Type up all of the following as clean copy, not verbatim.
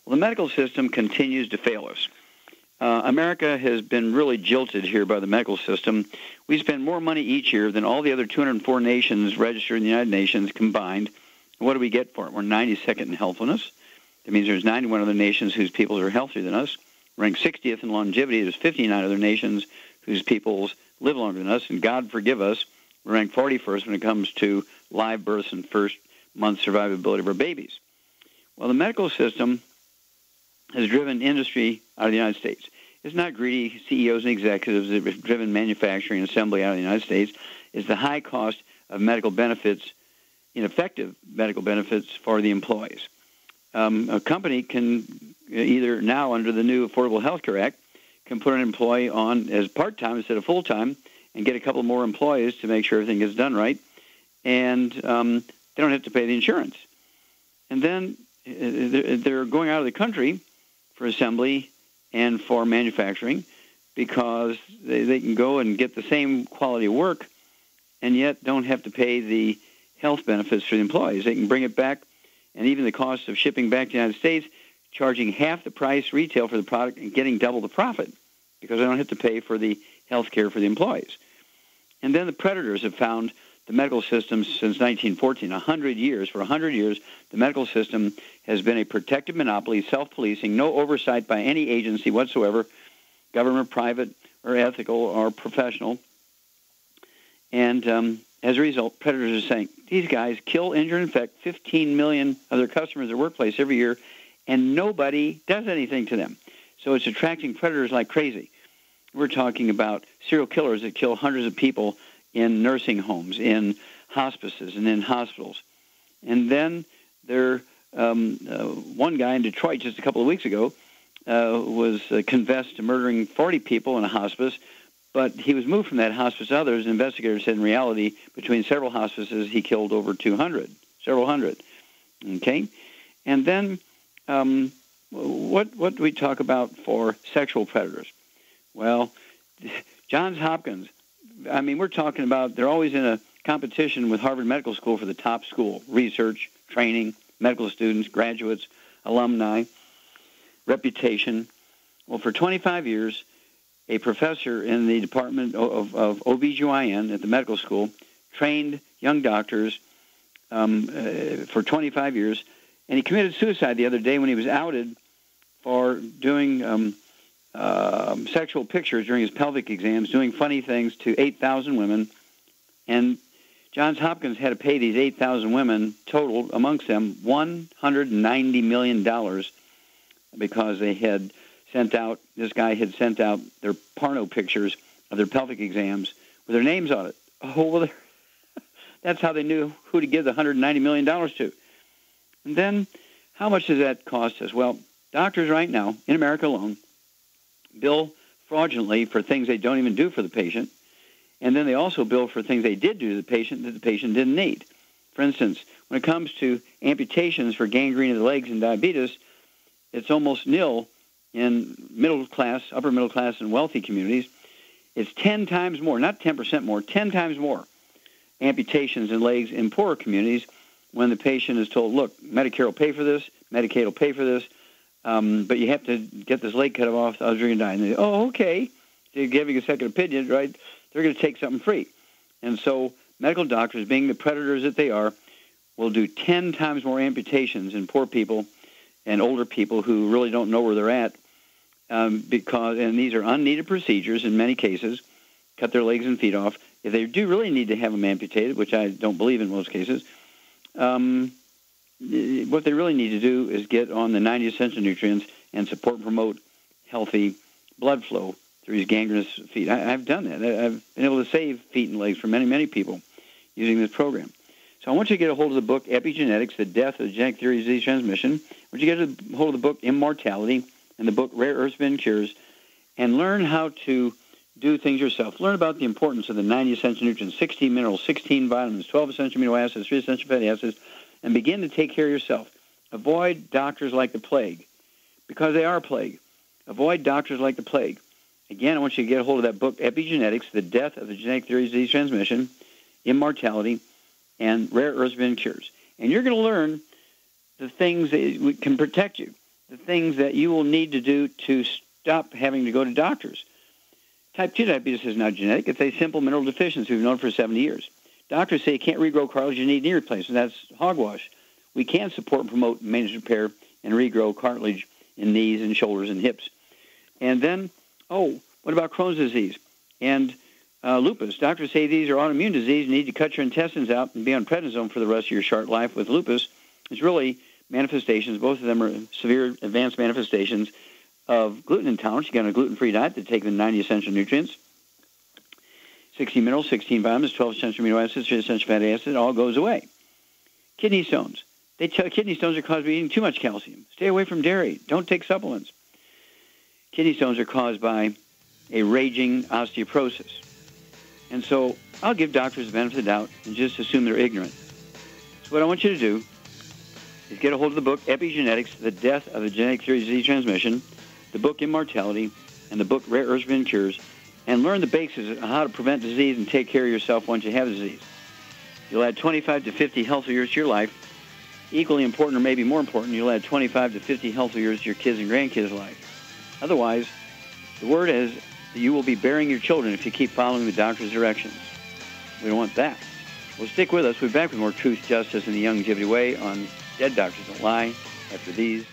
Well, the medical system continues to fail us. America has been really jilted here by the medical system. We spend more money each year than all the other 204 nations registered in the United Nations combined. What do we get for it? We're 92nd in healthfulness. That means there's 91 other nations whose peoples are healthier than us. We're ranked 60th in longevity. There's 59 other nations whose peoples live longer than us. And God forgive us, we're ranked 41st when it comes to live births and first-month survivability of our babies. Well, the medical system has driven industry out of the United States. It's not greedy CEOs and executives that have driven manufacturing and assembly out of the United States. It's the high cost of medical benefits, ineffective medical benefits for the employees. A company can either now, under the new Affordable Health Care Act, can put an employee on as part-time instead of full-time and get a couple more employees to make sure everything gets done right, and they don't have to pay the insurance. And then they're going out of the country for assembly and for manufacturing because they can go and get the same quality of work and yet don't have to pay the health benefits for the employees. They can bring it back, and even the cost of shipping back to the United States, charging half the price retail for the product and getting double the profit because they don't have to pay for the health care for the employees. And then the predators have found the medical system since 1914, 100 years. For 100 years, the medical system has been a protective monopoly, self-policing, no oversight by any agency whatsoever, government, private, or ethical, or professional. And as a result, predators are saying, these guys kill, injure, and infect 15 million of their customers at their workplace every year, and nobody does anything to them. So it's attracting predators like crazy. We're talking about serial killers that kill hundreds of people in nursing homes, in hospices, and in hospitals. And then one guy in Detroit just a couple of weeks ago was confessed to murdering 40 people in a hospice, but he was moved from that hospice to others. Investigators said in reality, between several hospices, he killed over several hundred. Okay? And then what do we talk about for sexual predators? Well, Johns Hopkins, I mean, we're talking about they're always in a competition with Harvard Medical School for the top school, research, training, medical students, graduates, alumni, reputation. Well, for 25 years, a professor in the Department of OBGYN at the medical school trained young doctors for 25 years, and he committed suicide the other day when he was outed for doing sexual pictures during his pelvic exams, doing funny things to 8,000 women. And Johns Hopkins had to pay these 8,000 women, total amongst them, $190 million because they had this guy had sent out their porno pictures of their pelvic exams with their names on it. Oh, well, that's how they knew who to give the $190 million to. And then how much does that cost us? Well, doctors right now, in America alone, bill fraudulently for things they don't even do for the patient, and then they also bill for things they did do to the patient that the patient didn't need. For instance, when it comes to amputations for gangrene of the legs and diabetes, it's almost nil in middle class, upper middle class, and wealthy communities. It's 10 times more, not 10% more, 10 times more amputations in legs in poorer communities when the patient is told, look, Medicare will pay for this, Medicaid will pay for this, but you have to get this leg cut off, else you're going to die. And they say, oh, okay. They're giving a second opinion, right? They're going to take something free. And so medical doctors, being the predators that they are, will do 10 times more amputations in poor people and older people who really don't know where they're at and these are unneeded procedures in many cases, cut their legs and feet off. If they do really need to have them amputated, which I don't believe in most cases, what they really need to do is get on the 90 essential nutrients and support and promote healthy blood flow through these gangrenous feet. I've done that. I've been able to save feet and legs for many, many people using this program. So I want you to get a hold of the book, Epigenetics, The Death of the Genetic Theory of Disease Transmission. I want you to get a hold of the book, Immortality, and the book, Rare Earths Bin Cures, and learn how to do things yourself. Learn about the importance of the 90 essential nutrients, 16 minerals, 16 vitamins, 12 essential amino acids, 3 essential fatty acids, and begin to take care of yourself. Avoid doctors like the plague, because they are a plague. Avoid doctors like the plague. Again, I want you to get a hold of that book, Epigenetics, The Death of the Genetic Theory of Disease Transmission, Immortality, and Rare Earths Bin Cures. And you're going to learn the things that can protect you. the things that you will need to do to stop having to go to doctors. Type 2 diabetes is not genetic. It's a simple mineral deficiency we've known for 70 years. Doctors say you can't regrow cartilage, you need knee replacement. That's hogwash. We can support and promote maintenance repair and regrow cartilage in knees and shoulders and hips. And then, what about Crohn's disease and lupus? Doctors say these are autoimmune disease. You need to cut your intestines out and be on prednisone for the rest of your short life. With lupus, it's really manifestations. Both of them are severe advanced manifestations of gluten intolerance. You got a gluten-free diet to take the 90 essential nutrients, 60 minerals, 16 vitamins, 12 essential amino acids, 3 essential fatty acids. It all goes away. Kidney stones. They tell kidney stones are caused by eating too much calcium. Stay away from dairy. Don't take supplements. Kidney stones are caused by a raging osteoporosis. And so I'll give doctors the benefit of the doubt and just assume they're ignorant. So what I want you to do is get a hold of the book Epigenetics, The Death of the Genetic Theory of Disease Transmission, the book Immortality, and the book Rare Earths and Cures, and learn the basics of how to prevent disease and take care of yourself once you have disease. You'll add 25 to 50 healthy years to your life. Equally important, or maybe more important, you'll add 25 to 50 healthy years to your kids' and grandkids' life. Otherwise, the word is that you will be burying your children if you keep following the doctor's directions. We don't want that. Well, stick with us. We'll be back with more Truth, Justice, and the Longevity Way on Dead Doctors Don't Lie after these.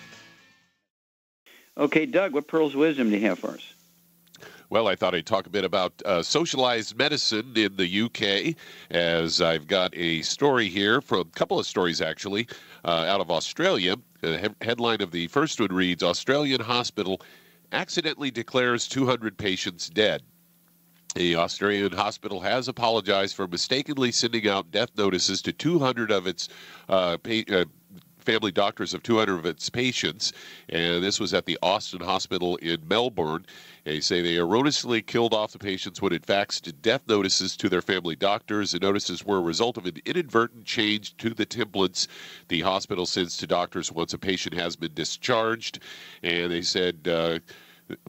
Okay, Doug, what pearls of wisdom do you have for us? Well, I thought I'd talk a bit about socialized medicine in the UK, as I've got a story here, from a couple of stories actually, out of Australia. The headline of the first one reads, Australian hospital accidentally declares 200 patients dead. The Australian hospital has apologized for mistakenly sending out death notices to 200 of its family doctors of 200 of its patients, and this was at the Austin Hospital in Melbourne. They say they erroneously killed off the patients when it faxed death notices to their family doctors. The notices were a result of an inadvertent change to the templates the hospital sends to doctors once a patient has been discharged, and they said,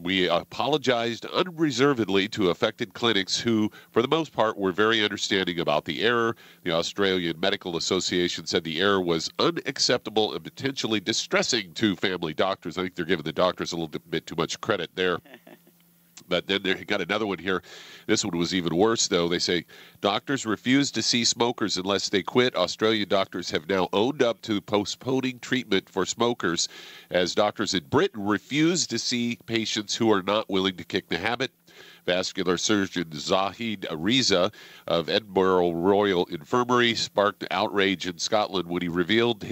we apologized unreservedly to affected clinics who, for the most part, were very understanding about the error. The Australian Medical Association said the error was unacceptable and potentially distressing to family doctors. I think they're giving the doctors a little bit too much credit there. But then they got another one here. This one was even worse, though. They say, doctors refuse to see smokers unless they quit. Australian doctors have now owned up to postponing treatment for smokers, as doctors in Britain refuse to see patients who are not willing to kick the habit. Vascular surgeon Zahid Ariza of Edinburgh Royal Infirmary sparked outrage in Scotland when he revealed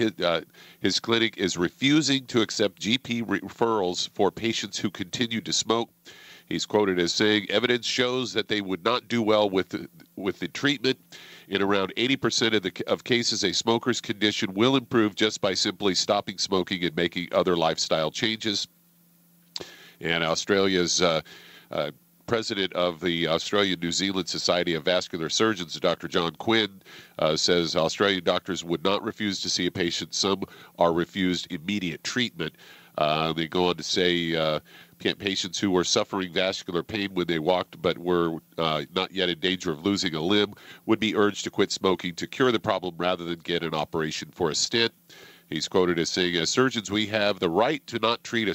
his clinic is refusing to accept GP referrals for patients who continue to smoke. He's quoted as saying, evidence shows that they would not do well with the treatment. In around 80% of cases, a smoker's condition will improve just by simply stopping smoking and making other lifestyle changes. And Australia's president of the Australian-New Zealand Society of Vascular Surgeons, Dr. John Quinn, says Australian doctors would not refuse to see a patient. Some are refused immediate treatment. They go on to say patients who were suffering vascular pain when they walked but were not yet in danger of losing a limb would be urged to quit smoking to cure the problem rather than get an operation for a stent. He's quoted as saying, as surgeons, we have the right to not treat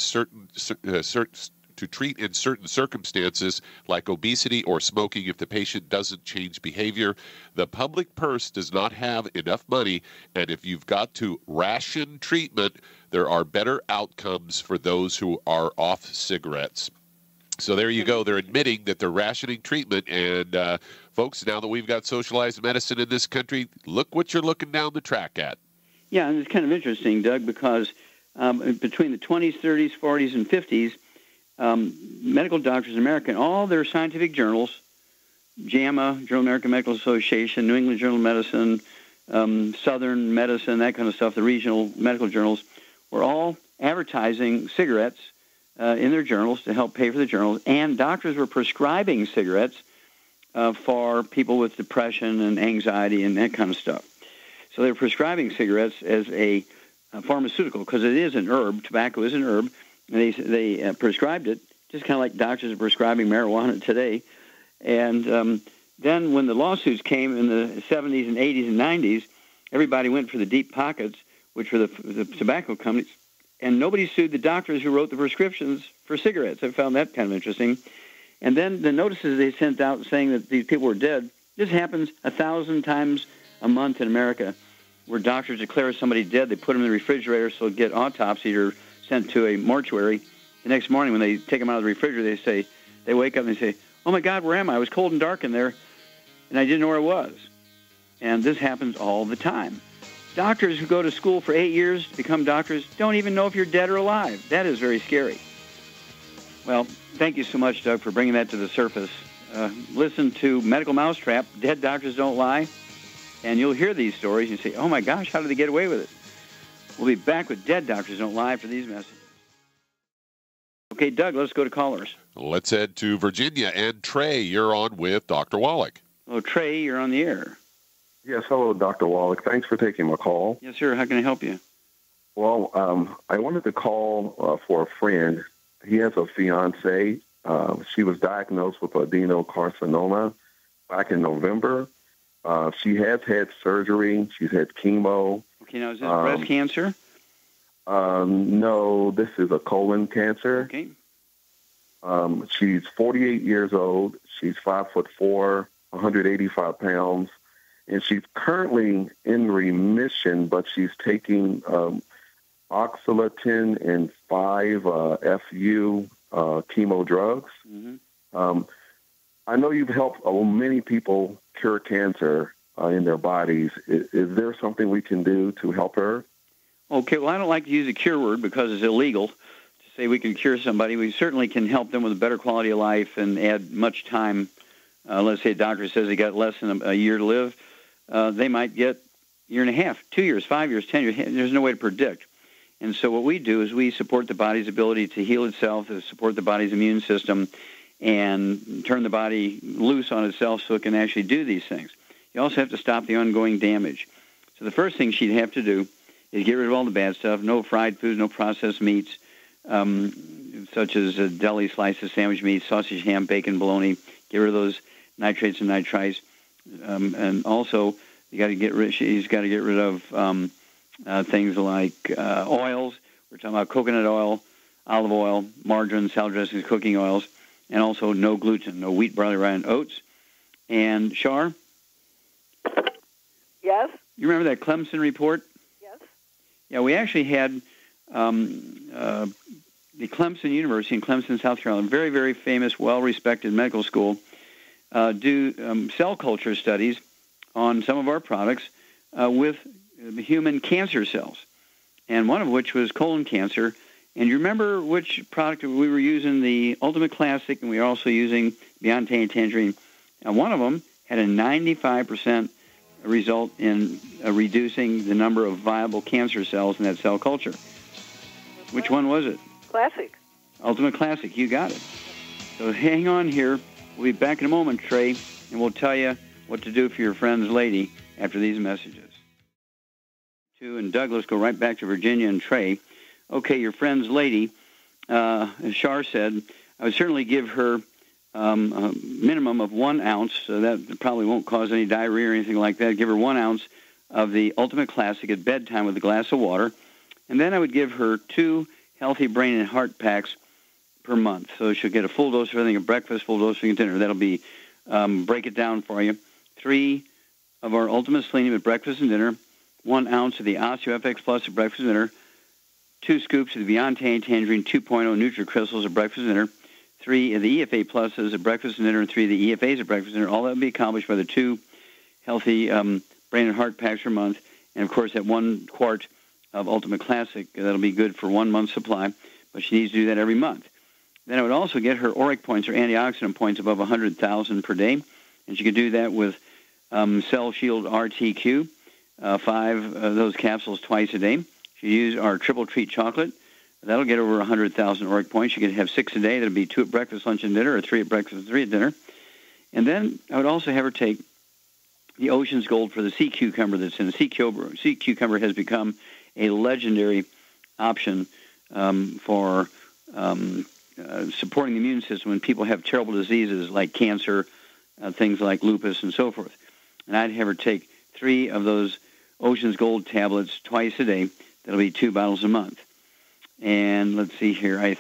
to treat in certain circumstances like obesity or smoking if the patient doesn't change behavior. The public purse does not have enough money, and if you've got to ration treatment, there are better outcomes for those who are off cigarettes. So there you go. They're admitting that they're rationing treatment. And folks, now that we've got socialized medicine in this country, look what you're looking down the track at. Yeah, and it's kind of interesting, Doug, because between the 20s, 30s, 40s, and 50s, medical doctors in America, in all their scientific journals, JAMA, Journal of American Medical Association, New England Journal of Medicine, Southern Medicine, that kind of stuff, the regional medical journals, were all advertising cigarettes in their journals to help pay for the journals, and doctors were prescribing cigarettes for people with depression and anxiety and that kind of stuff. So they were prescribing cigarettes as a pharmaceutical because it is an herb. Tobacco is an herb. And they prescribed it, just kind of like doctors are prescribing marijuana today. And then when the lawsuits came in the 70s and 80s and 90s, everybody went for the deep pockets, which were the tobacco companies, And nobody sued the doctors who wrote the prescriptions for cigarettes. I found that kind of interesting. And then the notices they sent out saying that these people were dead, this happens 1,000 times a month in America, where doctors declare somebody dead. They put them in the refrigerator so they'll get autopsied or sent to a mortuary. The next morning when they take them out of the refrigerator, they wake up and they say, oh, my God, where am I? It was cold and dark in there, and I didn't know where I was. And this happens all the time. Doctors who go to school for 8 years to become doctors don't even know if you're dead or alive. That is very scary. Well, thank you so much, Doug, for bringing that to the surface. Listen to Medical Mousetrap, Dead Doctors Don't Lie, and you'll hear these stories and say, oh, my gosh, how did they get away with it? We'll be back with Dead Doctors Don't Lie for these messages. Okay, Doug, let's go to callers. Let's head to Virginia. And Trey, you're on with Dr. Wallach. Oh, Trey, you're on the air. Yes, hello, Dr. Wallach. Thanks for taking my call. Yes, sir. How can I help you? Well, I wanted to call for a friend. He has a fiancée. She was diagnosed with adenocarcinoma back in November. She has had surgery. She's had chemo. Okay, now is this breast cancer? No, this is a colon cancer. Okay. She's 48 years old. She's 5'4", 185 pounds. And she's currently in remission, but she's taking oxalitin and 5-FU chemo drugs. Mm-hmm. I know you've helped many people cure cancer in their bodies. Is there something we can do to help her? Okay, well, I don't like to use the cure word because it's illegal to say we can cure somebody. We certainly can help them with a better quality of life and add much time. Let's say a doctor says they got less than a year to live. They might get a year and a half, 2 years, 5 years, 10 years. There's no way to predict. And so what we do is we support the body's ability to heal itself, to support the body's immune system, and turn the body loose on itself so it can actually do these things. You also have to stop the ongoing damage. So the first thing she'd have to do is get rid of all the bad stuff, no fried foods, no processed meats, such as deli slices, sandwich meat, sausage, ham, bacon, bologna. Get rid of those nitrates and nitrites. And also, she's got to get rid of things like oils. We're talking about coconut oil, olive oil, margarine, salad dressings, cooking oils, and also no gluten, no wheat, barley, rye, and oats. And Shar? Yes? You remember that Clemson report? Yes. Yeah, we actually had the Clemson University in Clemson, South Carolina, very, very famous, well-respected medical school, do cell culture studies on some of our products with human cancer cells, and one of which was colon cancer. And you remember which product we were using, the Ultimate Classic, and we were also using Beyond Tangerine. And one of them had a 95% result in reducing the number of viable cancer cells in that cell culture. Which one was it? Classic. Ultimate Classic. You got it. So hang on here. We'll be back in a moment, Trey, and we'll tell you what to do for your friend's lady after these messages. And Doug, let's go right back to Virginia and Trey. Okay, your friend's lady, as Shar said, I would certainly give her a minimum of 1 ounce, so that probably won't cause any diarrhea or anything like that. Give her 1 ounce of the Ultimate Classic at bedtime with a glass of water. And then I would give her 2 healthy brain and heart packs per month. So she'll get a full dose of everything at breakfast, full dose of dinner. That'll be, break it down for you, 3 of our Ultimate Selenium at breakfast and dinner, 1 ounce of the OsteoFX Plus at breakfast and dinner, 2 scoops of the Beyond Tangerine 2.0 NutriCrystals at breakfast and dinner, 3 of the EFA Pluses at breakfast and dinner, and 3 of the EFAs at breakfast and dinner. All that will be accomplished by the 2 healthy brain and heart packs per month. And, of course, that 1 quart of Ultimate Classic, that'll be good for 1 month's supply, but she needs to do that every month. Then I would also get her ORAC points, or antioxidant points, above 100,000 per day. And she could do that with Cell Shield RTQ, 5 of those capsules twice a day. She use our Triple Treat chocolate. That'll get over 100,000 ORAC points. She could have 6 a day. That'll be 2 at breakfast, lunch, and dinner, or 3 at breakfast and 3 at dinner. And then I would also have her take the Ocean's Gold for the sea cucumber that's in the sea cucumber. Sea cucumber has become a legendary option for supporting the immune system when people have terrible diseases like cancer, things like lupus, and so forth. And I'd have her take 3 of those Ocean's Gold tablets twice a day. That'll be 2 bottles a month. And let's see here. I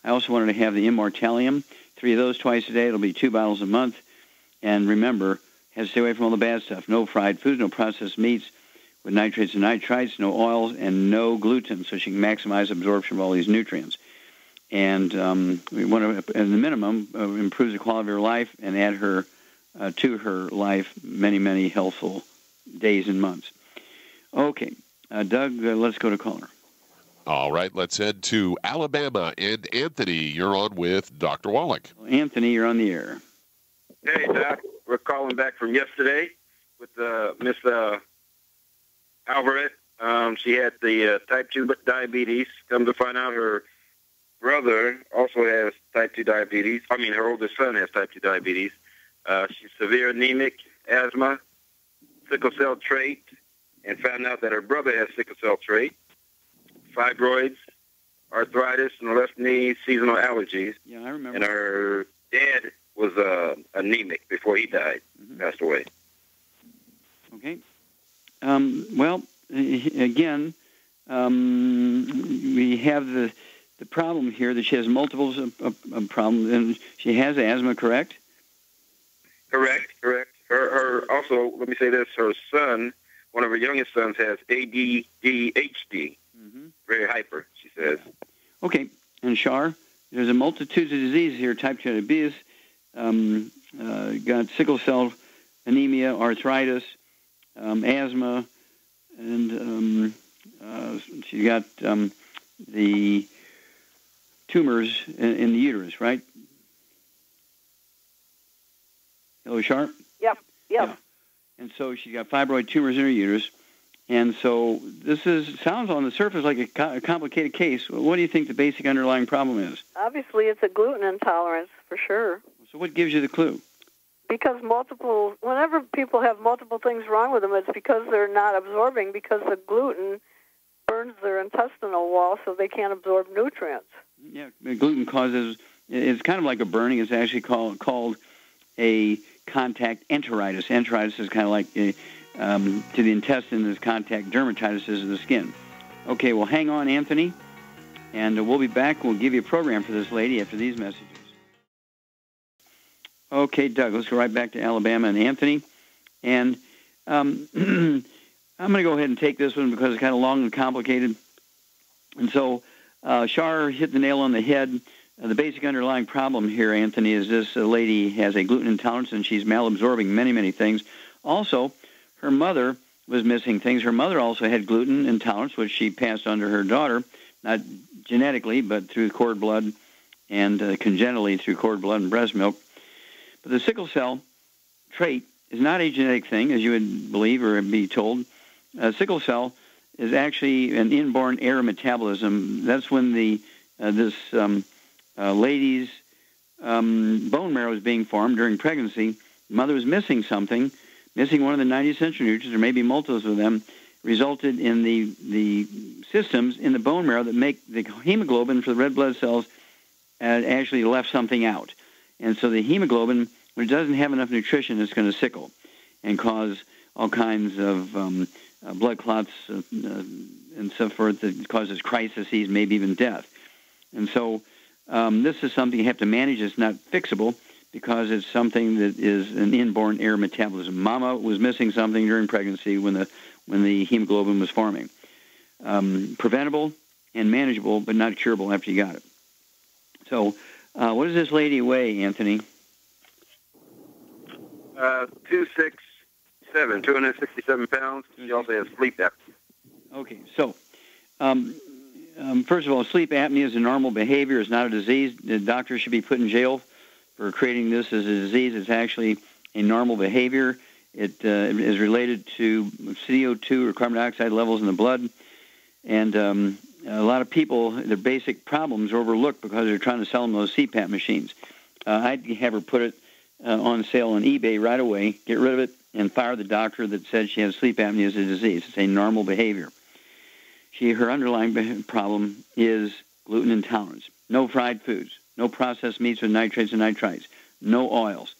also wanted to have the immortalium, 3 of those twice a day. It'll be 2 bottles a month. And remember, have to stay away from all the bad stuff. No fried foods, no processed meats with nitrates and nitrites, no oils, and no gluten, so she can maximize absorption of all these nutrients. And we want to, at the minimum, improve the quality of her life and add her to her life many, many healthful days and months. Okay, Doug, let's go to caller. All right, let's head to Alabama. And Anthony, you're on with Dr. Wallach. Anthony, you're on the air. Hey, Doc. We're calling back from yesterday with Miss Alvarez. She had the type 2 diabetes. Come to find out her brother also has type 2 diabetes. I mean, her oldest son has type 2 diabetes. She's severe anemic, asthma, sickle cell trait, and found out that her brother has sickle cell trait, fibroids, arthritis in the left knee, seasonal allergies. Yeah, I remember. And her dad was anemic before he died, passed away. Okay. Well, again, we have the problem here that she has multiples of problems, and she has asthma, correct? Correct. Her also, let me say this, her son, one of her youngest sons, has ADHD, very hyper, she says. Okay, and Shar, there's a multitude of diseases here, type 2 diabetes, got sickle cell anemia, arthritis, asthma, and she got the tumors in the uterus, right? Hello, Sharp? Yep. Yeah. And so she's got fibroid tumors in her uterus. And so this sounds on the surface like a complicated case. What do you think the basic underlying problem is? Obviously, it's a gluten intolerance, for sure. So what gives you the clue? Because whenever people have multiple things wrong with them, it's because they're not absorbing, because the gluten burns their intestinal wall so they can't absorb nutrients. Yeah, gluten causes, it's kind of like a burning. It's actually called a contact enteritis. Enteritis is kind of like to the intestine as contact dermatitis is to the skin. Okay, well, hang on, Anthony, and we'll be back. We'll give you a program for this lady after these messages. Okay, Doug, let's go right back to Alabama and Anthony. And I'm going to go ahead and take this one because it's kind of long and complicated. And so Shar hit the nail on the head. The basic underlying problem here, Anthony, is this lady has a gluten intolerance, and she's malabsorbing many, many things. Also, her mother was missing things. Her mother also had gluten intolerance, which she passed on to her daughter, not genetically, but through cord blood and congenitally through cord blood and breast milk. But the sickle cell trait is not a genetic thing, as you would believe or be told. Sickle cell is actually an inborn error metabolism. That's when this lady's bone marrow is being formed during pregnancy. The mother was missing something, missing one of the 90 essential nutrients, or maybe multiples of them, resulted in the systems in the bone marrow that make the hemoglobin for the red blood cells actually left something out. And so the hemoglobin, when it doesn't have enough nutrition, it's going to sickle and cause all kinds of blood clots and so forth that causes crises, maybe even death. And so this is something you have to manage. It's not fixable because it's something that is an inborn error metabolism. Mama was missing something during pregnancy when the hemoglobin was forming. Preventable and manageable, but not curable after you got it. So what does this lady weigh, Anthony? 267 pounds. She also has sleep apnea. Okay, so first of all, sleep apnea is a normal behavior. It's not a disease. The doctor should be put in jail for creating this as a disease. It's actually a normal behavior. It is related to CO2 or carbon dioxide levels in the blood. And a lot of people, their basic problems are overlooked because they're trying to sell them those CPAP machines. I'd have her put it on sale on eBay right away, get rid of it, and fire the doctor that said she has sleep apnea as a disease. It's a normal behavior. Her underlying problem is gluten intolerance. No fried foods, no processed meats with nitrates and nitrites, no oils.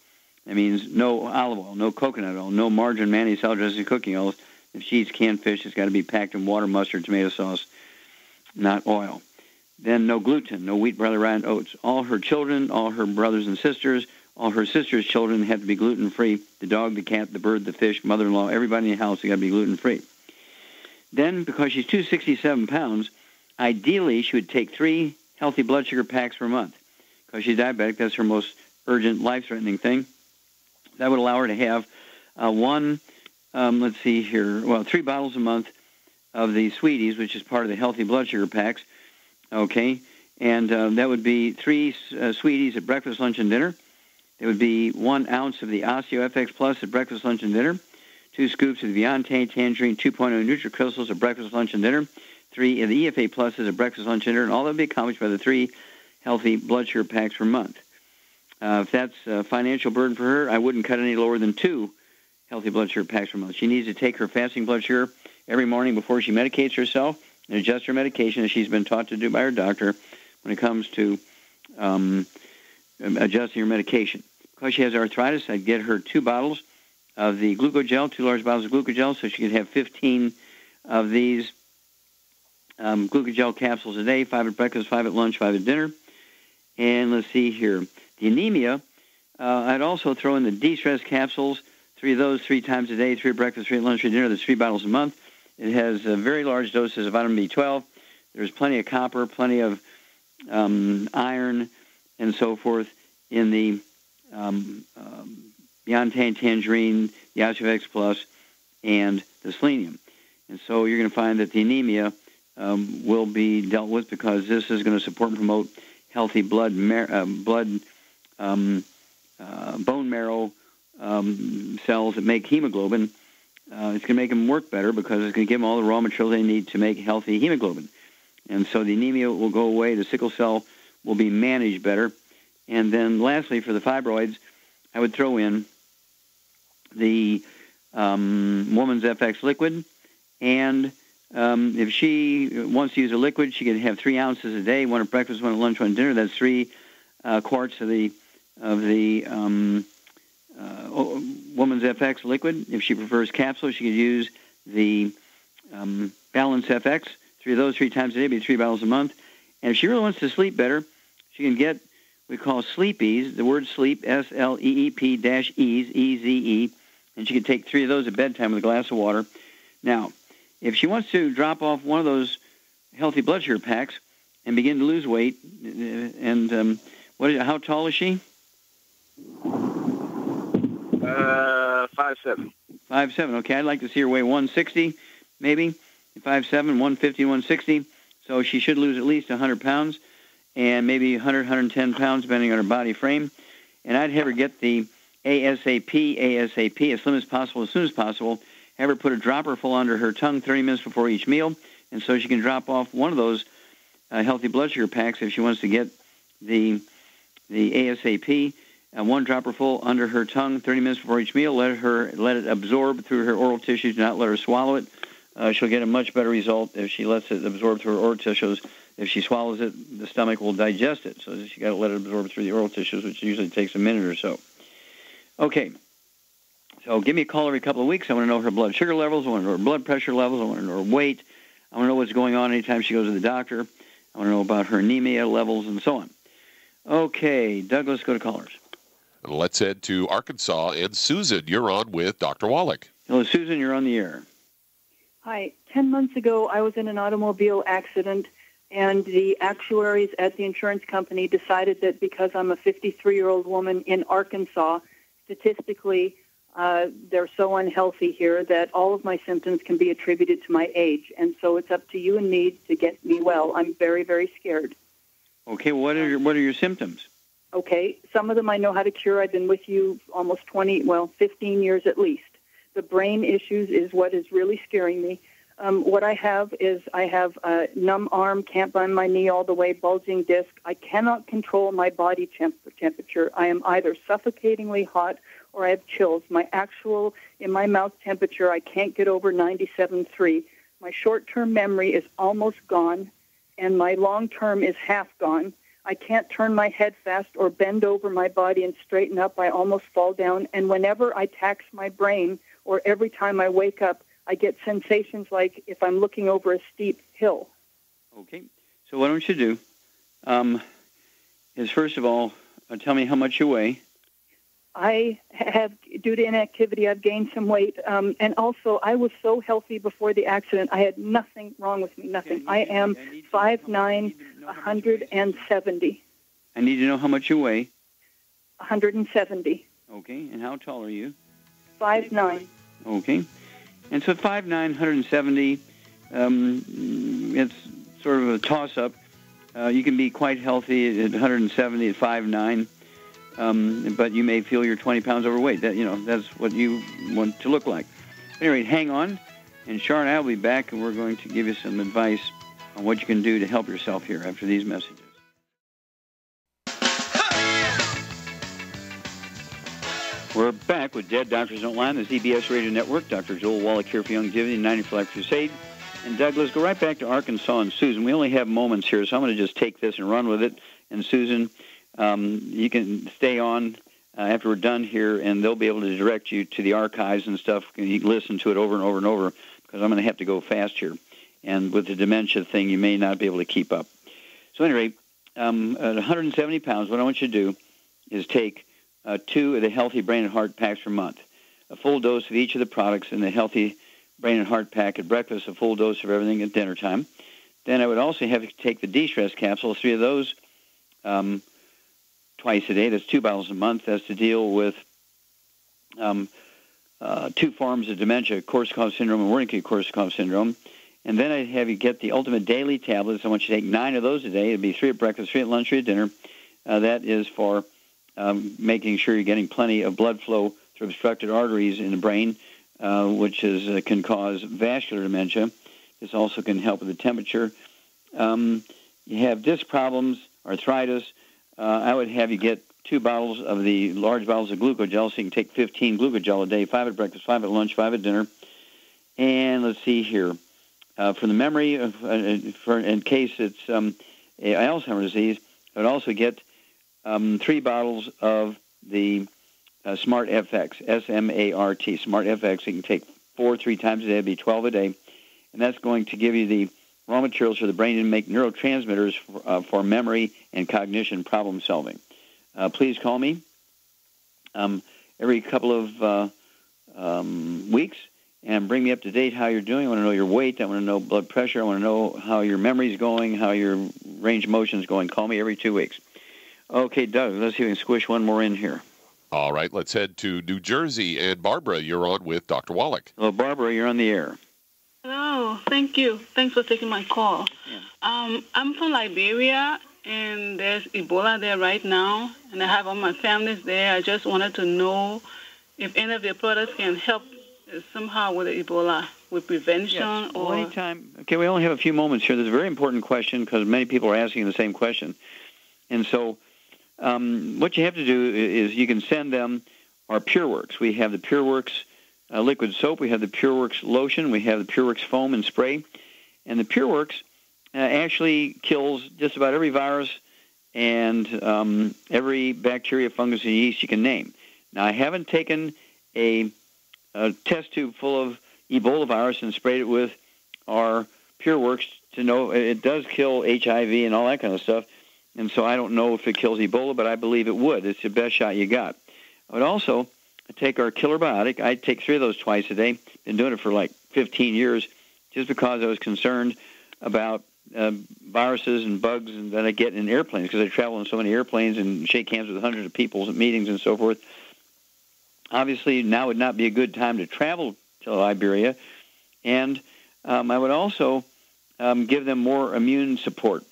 That means no olive oil, no coconut oil, no margarine, mayonnaise, salad dressing, cooking oils. If she eats canned fish, it's got to be packed in water, mustard, tomato sauce. not oil. Then no gluten, no wheat, barley, rye, and oats. All her children, all her brothers and sisters, all her sisters' children have to be gluten-free. The dog, the cat, the bird, the fish, mother-in-law, everybody in the house has got to be gluten-free. Then, because she's 267 pounds, ideally she would take 3 healthy blood sugar packs per month. Because she's diabetic, that's her most urgent, life-threatening thing. That would allow her to have 3 bottles a month of the Sweeties, which is part of the healthy blood sugar packs. Okay, and that would be 3 Sweeties at breakfast, lunch, and dinner. There would be 1 ounce of the Osteo FX Plus at breakfast, lunch, and dinner. 2 scoops of the Viante Tangerine 2.0 NutriCrystals at breakfast, lunch, and dinner. 3 of the EFA Pluses at breakfast, lunch, and dinner. And all that would be accomplished by the 3 healthy blood sugar packs per month. If that's a financial burden for her, I wouldn't cut any lower than 2 healthy blood sugar packs per month. She needs to take her fasting blood sugar every morning before she medicates herself and adjust her medication as she's been taught to do by her doctor when it comes to adjusting her medication. Because she has arthritis, I'd get her 2 bottles of the glucogel, 2 large bottles of glucogel, so she could have 15 of these glucogel capsules a day, 5 at breakfast, 5 at lunch, 5 at dinner. And let's see here. The anemia, I'd also throw in the de-stress capsules, 3 of those 3 times a day, 3 at breakfast, 3 at lunch, 3 at dinner. That's 3 bottles a month. It has very large doses of vitamin B12. There's plenty of copper, plenty of iron, and so forth in the Viante Tangerine, the Osteo Plus, and the selenium. And so you're going to find that the anemia will be dealt with because this is going to support and promote healthy bone marrow cells that make hemoglobin. It's going to make them work better because it's going to give them all the raw materials they need to make healthy hemoglobin. And so the anemia will go away. The sickle cell will be managed better. And then lastly, for the fibroids, I would throw in the Woman's FX liquid. And if she wants to use a liquid, she could have 3 ounces a day, 1 at breakfast, 1 at lunch, 1 at dinner. That's 3 quarts of the Woman's FX liquid. If she prefers capsules, she could use the Balance FX. 3 of those 3 times a day, be 3 bottles a month. And if she really wants to sleep better, she can get we call sleepies, the word sleep, SLEEP-E's, E-Z-E, and she can take 3 of those at bedtime with a glass of water. Now, if she wants to drop off one of those healthy blood sugar packs and begin to lose weight, and how tall is she? 5'7". 5'7", okay. I'd like to see her weigh 160, maybe. 5'7", 150, 160. So she should lose at least 100 pounds and maybe 100, 110 pounds, depending on her body frame. And I'd have her get the ASAP, as slim as possible, as soon as possible. Have her put a dropper full under her tongue 30 minutes before each meal, and so she can drop off one of those healthy blood sugar packs if she wants to get the ASAP. 1 dropper full under her tongue 30 minutes before each meal. Let it absorb through her oral tissues. Do not let her swallow it. She'll get a much better result if she lets it absorb through her oral tissues. If she swallows it, the stomach will digest it. So she got to let it absorb through the oral tissues, which usually takes a minute or so. Okay. So give me a call every couple of weeks. I want to know her blood sugar levels. I want to know her blood pressure levels. I want to know her weight. I want to know what's going on anytime she goes to the doctor. I want to know about her anemia levels and so on. Okay, Doug, let's go to callers. Let's head to Arkansas. And Susan, you're on with Dr. Wallach. Hello, Susan, you're on the air. Hi. 10 months ago, I was in an automobile accident, and the actuaries at the insurance company decided that because I'm a 53-year-old woman in Arkansas, statistically, they're so unhealthy here that all of my symptoms can be attributed to my age. And so it's up to you and me to get me well. I'm very, very scared. Okay, what are your symptoms? Okay, some of them I know how to cure. I've been with you almost 15 years at least. The brain issues is what is really scaring me. What I have is a numb arm, can't bend my knee all the way, bulging disc. I cannot control my body temperature. I am either suffocatingly hot or I have chills. My actual, in my mouth temperature, I can't get over 97.3. My short-term memory is almost gone, and my long-term is half gone. I can't turn my head fast or bend over my body and straighten up. I almost fall down. And whenever I tax my brain or every time I wake up, I get sensations like if I'm looking over a steep hill. Okay. So what I want you to do is, first of all, tell me how much you weigh. I have, due to inactivity, I've gained some weight. And also, I was so healthy before the accident. I had nothing wrong with me, nothing. I am 5'9", 170. I need to know how much you weigh. 170. Okay. And how tall are you? 5'9". Okay. And so 5'9", 170, it's sort of a toss-up. You can be quite healthy at 170 at 5'9", but you may feel you're 20 pounds overweight. That's what you want to look like. Anyway, hang on, and Char and I will be back, and we're going to give you some advice on what you can do to help yourself here after these messages. We're back with Dead Doctors Don't Lie on the ZBS Radio Network. Dr. Joel Wallach here for Youngevity, 90 for Life Crusade. And Doug, let's go right back to Arkansas and Susan. We only have moments here, so I'm going to just take this and run with it. And Susan, you can stay on after we're done here, and they'll be able to direct you to the archives and stuff. You can listen to it over and over and over, because I'm going to have to go fast here. And with the dementia thing, you may not be able to keep up. So anyway, at 170 pounds, what I want you to do is take 2 of the Healthy Brain and Heart Packs per month, a full dose of each of the products in the Healthy Brain and Heart Pack at breakfast, a full dose of everything at dinner time. Then I would also have you take the de-stress capsules, 3 of those twice a day. That's 2 bottles a month. That's to deal with 2 forms of dementia, Korsakoff syndrome and Wernicke-Korsakoff syndrome. And then I'd have you get the Ultimate Daily tablets. I want you to take 9 of those a day. It'd be 3 at breakfast, 3 at lunch, 3 at dinner. That is for making sure you're getting plenty of blood flow through obstructed arteries in the brain, which can cause vascular dementia. This also can help with the temperature. You have disc problems, arthritis. I would have you get 2 bottles of the large bottles of glucogel, so you can take 15 glucogel a day, 5 at breakfast, 5 at lunch, 5 at dinner. And let's see here. For the memory, in case it's Alzheimer's disease, I would also get 3 bottles of the Smart FX, S-M-A-R-T, Smart FX. You can take 4 3 times a day. It'd be 12 a day. And that's going to give you the raw materials for the brain to make neurotransmitters for memory and cognition problem solving. Please call me every couple of weeks and bring me up to date how you're doing. I want to know your weight. I want to know blood pressure. I want to know how your memory's going, how your range of motion is going. Call me every 2 weeks. Okay, Doug, let's see if we can squish one more in here. All right, let's head to New Jersey. And Barbara, you're on with Dr. Wallach. Hello, Barbara, you're on the air. Hello, thank you. Thanks for taking my call. Yeah. I'm from Liberia, and there's Ebola there right now, and I have all my families there. I just wanted to know if any of your products can help somehow with the Ebola, with prevention. Yes. Or... Well, anytime. Okay, we only have a few moments here. There's a very important question because many people are asking the same question. And so what you have to do is you can send them our PureWorks. We have the PureWorks liquid soap. We have the PureWorks lotion. We have the PureWorks foam and spray. And the PureWorks actually kills just about every virus and every bacteria, fungus, and yeast you can name. Now, I haven't taken a test tube full of Ebola virus and sprayed it with our PureWorks to know it does kill HIV and all that kind of stuff. And so I don't know if it kills Ebola, but I believe it would. It's the best shot you got. I would also take our killer biotic. I take 3 of those twice a day. Been doing it for like 15 years just because I was concerned about viruses and bugs that I get in airplanes because I travel in so many airplanes and shake hands with hundreds of people at meetings and so forth. Obviously, now would not be a good time to travel to Liberia. And I would also give them more immune support.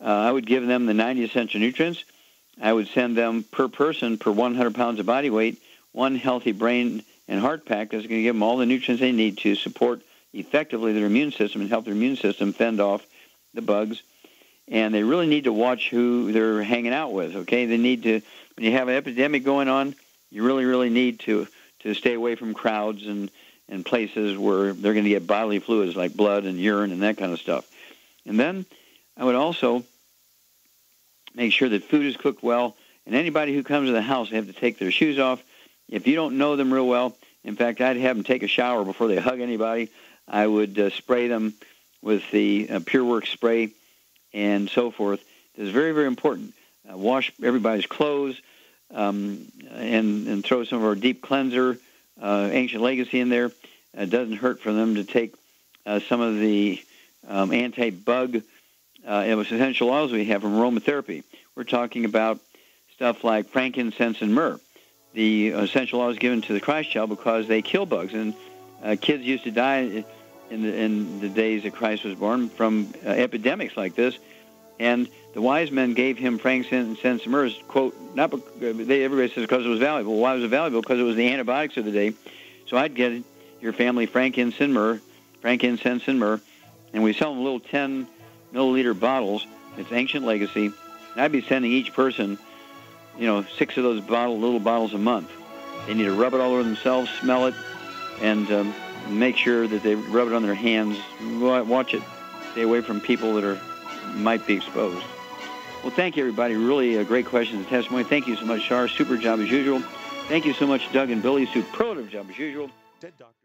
I would give them the 90 essential nutrients. I would send them per person, per 100 pounds of body weight, 1 healthy brain and heart pack that's going to give them all the nutrients they need to support effectively their immune system and help their immune system fend off the bugs. And they really need to watch who they're hanging out with, okay? They need to, when you have an epidemic going on, you really, really need to stay away from crowds and places where they're going to get bodily fluids like blood and urine and that kind of stuff. And then I would also make sure that food is cooked well. And anybody who comes to the house, they have to take their shoes off. If you don't know them real well, in fact, I'd have them take a shower before they hug anybody. I would spray them with the PureWorks spray and so forth. It's very, very important. Wash everybody's clothes and throw some of our deep cleanser, Ancient Legacy in there. It doesn't hurt for them to take some of the anti-bug essential oils we have from aromatherapy. We're talking about stuff like frankincense and myrrh. The essential oils given to the Christ child because they kill bugs. And kids used to die in the days that Christ was born from epidemics like this. And the wise men gave him frankincense and myrrh, quote, everybody says because it was valuable. Why was it valuable? Because it was the antibiotics of the day. So I'd get your family frankincense and myrrh, and we sell them little 10-milliliter bottles. It's Ancient Legacy. And I'd be sending each person, 6 of those little bottles a month. They need to rub it all over themselves, smell it, and make sure that they rub it on their hands. Watch it. Stay away from people that might be exposed. Well, thank you, everybody. Really great questions and testimony. Thank you so much, Shar. Super job as usual. Thank you so much, Doug and Billy. Superlative job as usual. Dead Doctor.